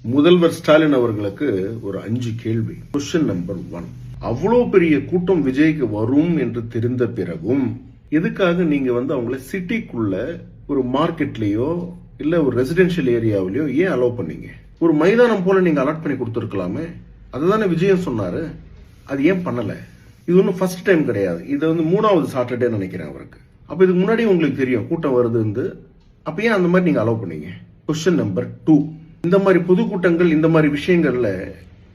முதல்வர் ஸ்டாலின் அவர்களுக்கு ஒரு 5 கேள்வி. கொஸ்டின் நம்பர் 1, அவ்வளோ பெரிய கூட்டம் விஜய்க்கு வரும் என்று தெரிந்த பிறகும் எதுக்காக நீங்க அவங்கள சிட்டிக்குள்ள ஒரு மார்க்கெட்லயோ இல்ல ஒரு ரெசிடென்ஷியல் ஏரியாவிலயோ ஏன் அலோவ் பண்ணீங்க? ஒரு மைதானம் போல நீங்க அலாட் பண்ணி கொடுத்துருக்கலாமே. அதுதானே விஜயம் சொன்னாரு. அது ஏன் பண்ணல? இது ஒன்றும் ஃபர்ஸ்ட் டைம் கிடையாது. இது 3வது சாட்டர்டே நினைக்கிறேன் அவருக்கு. அப்ப இதுக்கு முன்னாடி உங்களுக்கு தெரியும் கூட்டம் வருது. அப்ப ஏன் அந்த மாதிரி நீங்க அலோவ் பண்ணீங்க? கொஸ்டின் நம்பர் 2, இந்த மாதிரி பொதுக்கூட்டங்கள் இந்த மாதிரி விஷயங்கள்ல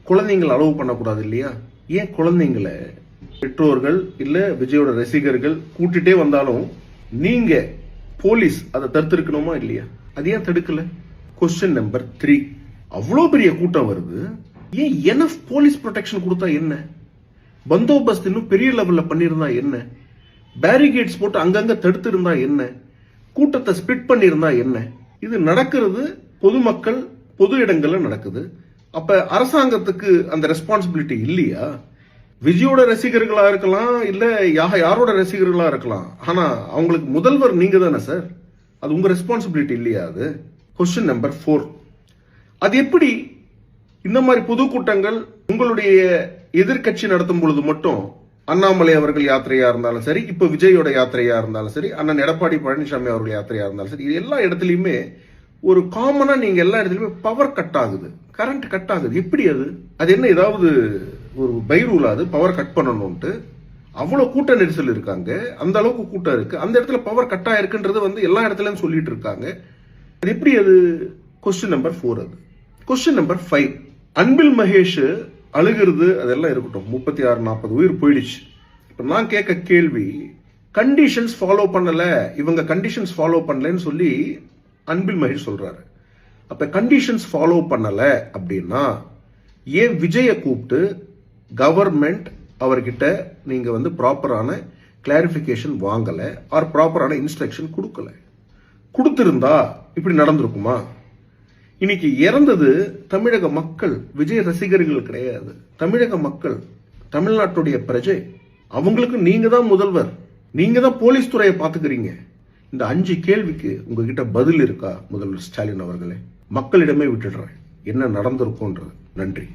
குழந்தைங்களை அலோவ் பண்ணக்கூடாது இல்லையா? ஏன் குழந்தைங்களை பெற்றோர்கள் இல்ல விஜயோட ரசிகர்கள் கூட்டிட்டே வந்தாலும் நீங்க போலீஸ் அதை தடுத்திருக்கணுமா இல்லையா? அது ஏன் தடுக்கல? கொஸ்டின் நம்பர் 3, அவ்வளோ பெரிய கூட்டம் வருது, ஏன் எனஃப் போலீஸ் ப்ரொடெக்ஷன் கொடுத்தா என்ன? பந்தோபஸ்து இன்னும் பெரிய லெவல்ல பண்ணிருந்தா என்ன? பேரிகேட்ஸ் போட்டு அங்கங்க தடுத்து இருந்தா என்ன? கூட்டத்தை ஸ்பிளிட் பண்ணிருந்தா என்ன? இது நடக்கிறது பொதுமக்கள் பொது இடங்கள்ல நடக்குது. அப்ப அரசாங்கத்துக்கு அந்த ரெஸ்பான்சிபிலிட்டி இல்லையா? விஜயோட ரசிகர்களா இருக்கலாம், இல்ல யாரோட ரசிகர்களா இருக்கலாம். ஆனா அவங்களுக்கு முதல்வர் நீங்க தானே சார். அது உங்க ரெஸ்பான்சிபிலிட்டி இல்லையா? அது கொஸ்டின் நம்பர் 4, அது எப்படி இந்த மாதிரி பொதுக்கூட்டங்கள் உங்களுடைய எதிர்கட்சி நடத்தும் பொழுது மட்டும் அண்ணாமலை அவர்கள் யாத்திரையா இருந்தாலும் சரி, இப்ப விஜயோட யாத்திரையா இருந்தாலும் சரி, அண்ணன் எடப்பாடி பழனிசாமி அவர்கள் யாத்திரையா இருந்தாலும் சரி, இது எல்லா இடத்துலயுமே ஒரு காமனா நீங்க எல்லா இடத்துலயுமே பவர் கட் ஆகுது, கரண்ட் கட் ஆகுது. எப்படி அது என்ன ஏதாவது ஒரு பைரூலா? அது பவர் கட் பண்ணணும்ட்டு அவ்வளவு கூட்ட நெரிசல் இருக்காங்க, அந்த அளவுக்கு கூட்டம் இருக்கு, அந்த இடத்துல பவர் கட் ஆயிருக்குன்றது எல்லா இடத்துலயும் சொல்லிட்டு இருக்காங்க. அது எப்படி அது? Question number 4. அது கொஸ்டின் நம்பர் 5, அன்பில் மகேஷ் அழுகிறது அதெல்லாம் இருக்கட்டும், 36-40 உயிர் போயிடுச்சு. இப்ப நான் கேட்க கேள்வி, கண்டிஷன்ஸ் ஃபாலோ பண்ணல, இவங்க கண்டிஷன்ஸ் ஃபாலோ பண்ணலன்னு சொல்லி அன்பில் மகேஷ் சொல்றாரு. அப்ப கண்டிஷன்ஸ் ஃபாலோ பண்ணல அப்படின்னா ஏன் விஜய கூப்பிட்டு கவர்மெண்ட் அவர்கிட்ட நீங்க ப்ராப்பரான கிளாரிபிகேஷன் வாங்கல, ஆர் ப்ராப்பரான இன்ஸ்ட்ரக்ஷன் கொடுக்கல? கொடுத்திருந்தா இப்படி நடந்திருக்குமா? இன்னைக்கு இறந்தது தமிழக மக்கள், விஜய் ரசிகர்கள் கிடையாது. தமிழக மக்கள், தமிழ்நாட்டுடைய பிரஜை. அவங்களுக்கு நீங்க தான் முதல்வர், நீங்க தான் போலீஸ் துறையை பாத்துக்கிறீங்க. இந்த 5 கேள்விக்கு உங்ககிட்ட பதில் இருக்கா முதல்வர் ஸ்டாலின் அவர்களே? மக்களிடமே விட்டுடுறேன் என்ன நடந்திருக்கும்ன்றது. நன்றி.